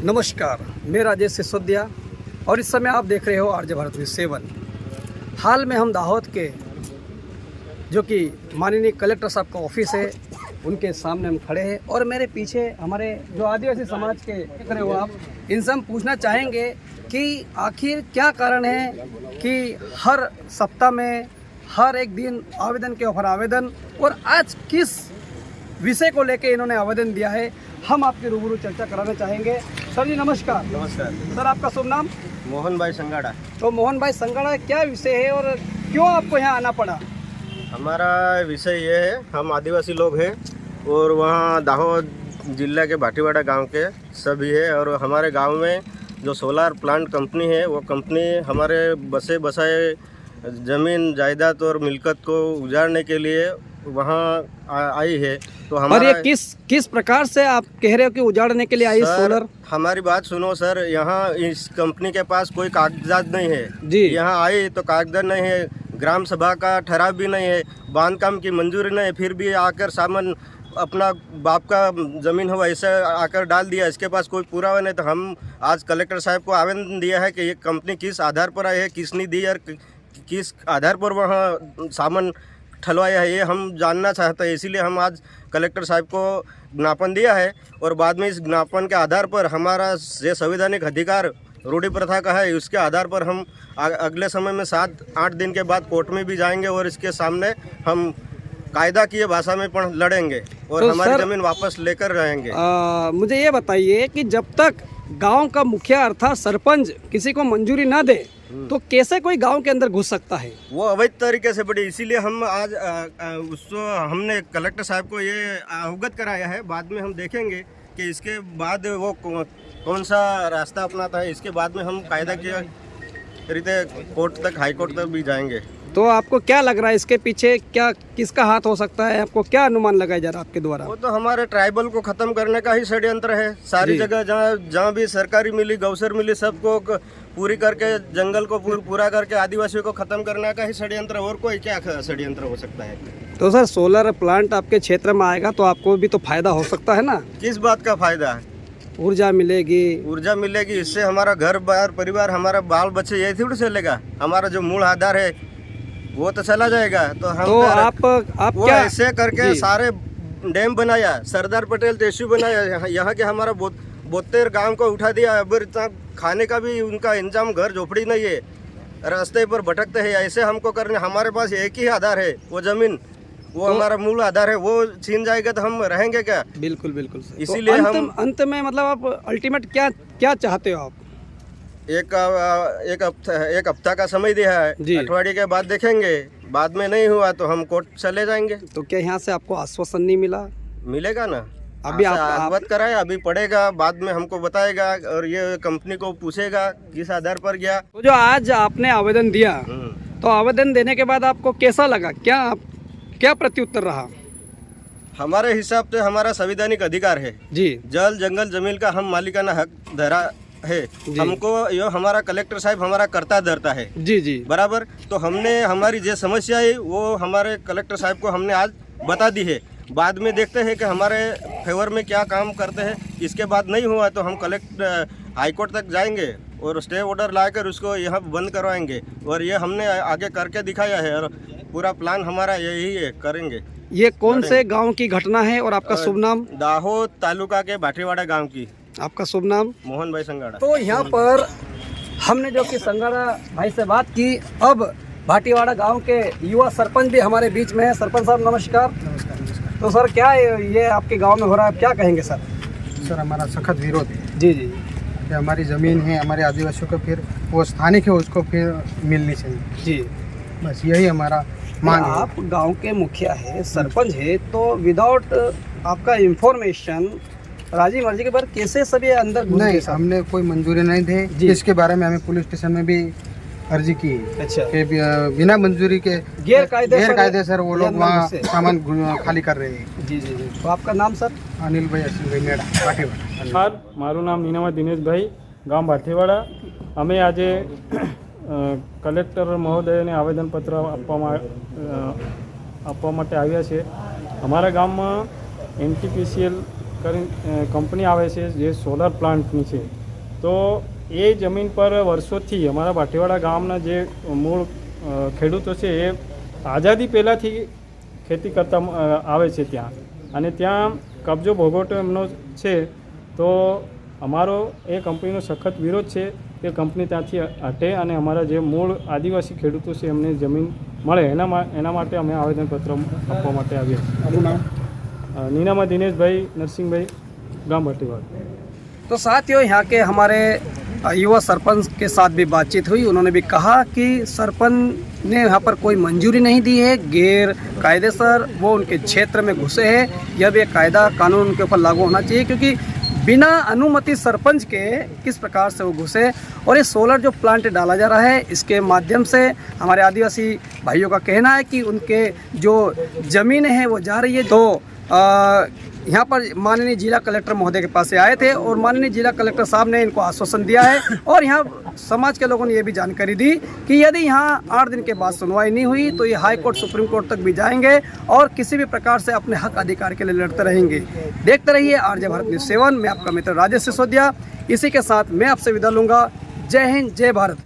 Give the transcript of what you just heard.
नमस्कार, मैं राजेश सिसोदिया और इस समय आप देख रहे हो आरजे भारत न्यूज़ 7। हाल में हम दाहोद के जो कि माननीय कलेक्टर साहब का ऑफिस है उनके सामने हम खड़े हैं और मेरे पीछे हमारे जो आदिवासी समाज के देख रहे हो आप, इनसे हम पूछना चाहेंगे कि आखिर क्या कारण है कि हर सप्ताह में हर एक दिन आवेदन के ऊपर आवेदन, और आज किस विषय को लेकर इन्होंने आवेदन दिया है, हम आपके रूबरू चर्चा कराना चाहेंगे। सर जी नमस्कार। नमस्कार सर, आपका शुभ नाम? मोहन भाई संगाड़ा। तो मोहन भाई संगाड़ा, क्या विषय है और क्यों आपको यहाँ आना पड़ा? हमारा विषय ये है, हम आदिवासी लोग हैं और वहाँ दाहोद जिला के भाटीवाड़ा गांव के सभी है, और हमारे गांव में जो सोलार प्लांट कंपनी है वो कंपनी हमारे बसे बसाए ज़मीन जायदाद और मिलकत को उजाड़ने के लिए वहाँ आई है। तो हमारा और ये किस प्रकार से आप कह रहे हो कि उजाड़ने के लिए आई सोलर? हमारी बात सुनो सर, यहाँ इस कंपनी के पास कोई कागजात नहीं है जी। यहाँ आई तो कागजात नहीं है, ग्राम सभा का ठहराव भी नहीं है, बांधकाम की मंजूरी नहीं है, फिर भी आकर सामान अपना बाप का ज़मीन हो ऐसे आकर डाल दिया। इसके पास कोई पुरावा नहीं। तो हम आज कलेक्टर साहब को आवेदन दिया है कि ये कंपनी किस आधार पर आई है, किसने दी और किस आधार पर वहाँ सामान ठलवाया है, ये हम जानना चाहते हैं। इसीलिए हम आज कलेक्टर साहब को ज्ञापन दिया है और बाद में इस ज्ञापन के आधार पर हमारा ये संवैधानिक अधिकार रूढ़ी प्रथा का है, उसके आधार पर हम अगले समय में 7-8 दिन के बाद कोर्ट में भी जाएंगे और इसके सामने हम कायदा की भाषा में लड़ेंगे और तो हमारी ज़मीन वापस लेकर रहेंगे। मुझे ये बताइए कि जब तक गांव का मुखिया अर्थात सरपंच किसी को मंजूरी ना दे तो कैसे कोई गांव के अंदर घुस सकता है? वो अवैध तरीके से बढ़ी, इसीलिए हम आज उसको हमने कलेक्टर साहब को ये अवगत कराया है। बाद में हम देखेंगे कि इसके बाद वो कौन सा रास्ता अपनाता है। इसके बाद में हम कायदा के रीते कोर्ट तक, हाई कोर्ट तक भी जाएंगे। तो आपको क्या लग रहा है इसके पीछे क्या किसका हाथ हो सकता है? आपको क्या अनुमान लगाया जा रहा है आपके द्वारा? वो तो हमारे ट्राइबल को खत्म करने का ही षड्यंत्र है। सारी जगह जहाँ भी सरकारी मिली, गौसर मिली, सबको पूरी करके जंगल को पूरा करके आदिवासियों को खत्म करने का ही षड्यंत्र, और कोई क्या षड्यंत्र हो सकता है? तो सर, सोलर प्लांट आपके क्षेत्र में आएगा तो आपको भी तो फायदा हो सकता है ना? किस बात का फायदा है? ऊर्जा मिलेगी, इससे हमारा घर बार परिवार, हमारा बाल बच्चे यही थोड़ी चलेगा। हमारा जो मूल आधार है वो तो चला जाएगा। तो हम तो आप वो क्या ऐसे करके सारे डैम बनाया, सरदार पटेल टेस्यू बनाया, यहाँ के हमारा 72 गांव को उठा दिया। अब इतना खाने का भी उनका इंतजाम, घर झोपड़ी नहीं है, रास्ते पर भटकते हैं। ऐसे हमको करने, हमारे पास एक ही आधार है वो ज़मीन, वो तो हमारा मूल आधार है, वो छीन जाएगा तो हम रहेंगे क्या? बिल्कुल। इसीलिए तो हम अंत में मतलब आप अल्टीमेट क्या चाहते हो आप? एक हफ्ता का समय दिया है, अठवाडिये के बाद देखेंगे। बाद में नहीं हुआ तो हम कोर्ट चले जाएंगे। तो क्या यहाँ से आपको आश्वासन नहीं मिला? मिलेगा ना, अभी आप अवगत कराए, अभी पड़ेगा, बाद में हमको बताएगा और ये कंपनी को पूछेगा किस आधार पर गया। तो जो आज आपने आवेदन दिया, तो आवेदन देने के बाद आपको कैसा लगा? क्या प्रत्युत्तर रहा? हमारे हिसाब से हमारा संवैधानिक अधिकार है जी, जल जंगल जमीन का हम मालिकाना हक धरा है। हमको यो हमारा कलेक्टर साहब हमारा करता धरता है जी बराबर। तो हमने हमारी जो समस्या है वो हमारे कलेक्टर साहब को हमने आज बता दी है। बाद में देखते हैं कि हमारे फेवर में क्या काम करते हैं। इसके बाद नहीं हुआ तो हम हाई कोर्ट तक जाएंगे और स्टे ऑर्डर लाकर उसको यहाँ बंद करवाएंगे, और ये हमने आगे करके दिखाया है और पूरा प्लान हमारा यही है, करेंगे। ये कौन से गांव की घटना है और आपका शुभ नाम? दाहोद तालुका के भाटीवाड़ा गांव की। आपका शुभ नाम? मोहन भाई संगाड़ा। तो यहाँ पर हमने जो कि संगाड़ा भाई से बात की, अब भाटीवाड़ा गांव के युवा सरपंच भी हमारे बीच में है। सरपंच साहब नमस्कार। तो सर, क्या ये आपके गांव में हो रहा है, क्या कहेंगे सर? सर, हमारा सख्त विरोध है जी। कि हमारी ज़मीन है, हमारे आदिवासियों को फिर वो स्थानिक है उसको फिर मिलनी चाहिए जी। बस यही हमारा मांग है। आप गांव के मुखिया है, सरपंच है, तो विदाउट आपका इंफॉर्मेशन राजी मर्जी के बाद कैसे सभी अंदर घुस गए? हमने कोई मंजूरी नहीं दी। इसके बारे में हमें पुलिस स्टेशन में भी अर्जी की। अच्छा। कि बिना मंजूरी के गैर कायदे सर वो लोग वहाँ सामान खाली कर रहे हैं। जी। तो आपका नाम सर? अनिल भाई भाटीवाड़ा। મારું નામ નીનામા દિનેશભાઈ, ગામ ભાટીવાડા। અમે આજે કલેક્ટર મહોદયને આવેદનપત્ર આપવા માટે આવ્યા છે। અમારા ગામમાં NTPCL કંપની આવે છે જે સોલર પ્લાન્ટની છે, તો એ જમીન પર વર્ષોથી અમારા ભાટીવાડા ગામના જે મૂળ ખેડૂતો છે એ આઝાદી પહેલાંથી ખેતી કરતા આવે છે ત્યાં, અને ત્યાં કબજો ભોગવટો એમનો છે. તો અમારો એ કંપનીનો સખત વિરોધ છે કે કંપની ત્યાંથી હટે અને અમારા જે મૂળ આદિવાસી ખેડૂતો છે એમને જમીન મળે, એના માટે અમે આવેદનપત્ર આપવા માટે આવ્યા છીએ. आपका नाम? नीनामा दिनेश भाई, नरसिंह भाई, गांव भाटीवाड़ा. तो साथियों, यहाँ के हमारे युवा सरपंच के साथ भी बातचीत हुई. उन्होंने भी कहा कि सरपंच ने यहाँ पर कोई मंजूरी नहीं दी है, गैर कायदेसर वो उनके क्षेत्र में घुसे हैं. यह भी एक कायदा कानून उनके ऊपर लागू होना चाहिए, क्योंकि बिना अनुमति सरपंच के किस प्रकार से वो घुसे. और ये सोलर जो प्लांट डाला जा रहा है, इसके माध्यम से हमारे आदिवासी भाइयों का कहना है कि उनके जो ज़मीनें हैं वो जा रही है. तो यहाँ पर माननीय जिला कलेक्टर महोदय के पास से आए थे और माननीय जिला कलेक्टर साहब ने इनको आश्वासन दिया है, और यहाँ समाज के लोगों ने ये भी जानकारी दी कि यदि यहाँ 8 दिन के बाद सुनवाई नहीं हुई तो ये हाई कोर्ट, सुप्रीम कोर्ट तक भी जाएंगे और किसी भी प्रकार से अपने हक अधिकार के लिए लड़ते रहेंगे. देखते रहिए आरजे भारत न्यूज़ 7. मैं आपका मित्र राजेश सिसोदिया. इसी के साथ मैं आपसे विदा लूँगा. जय हिंद, जय भारत.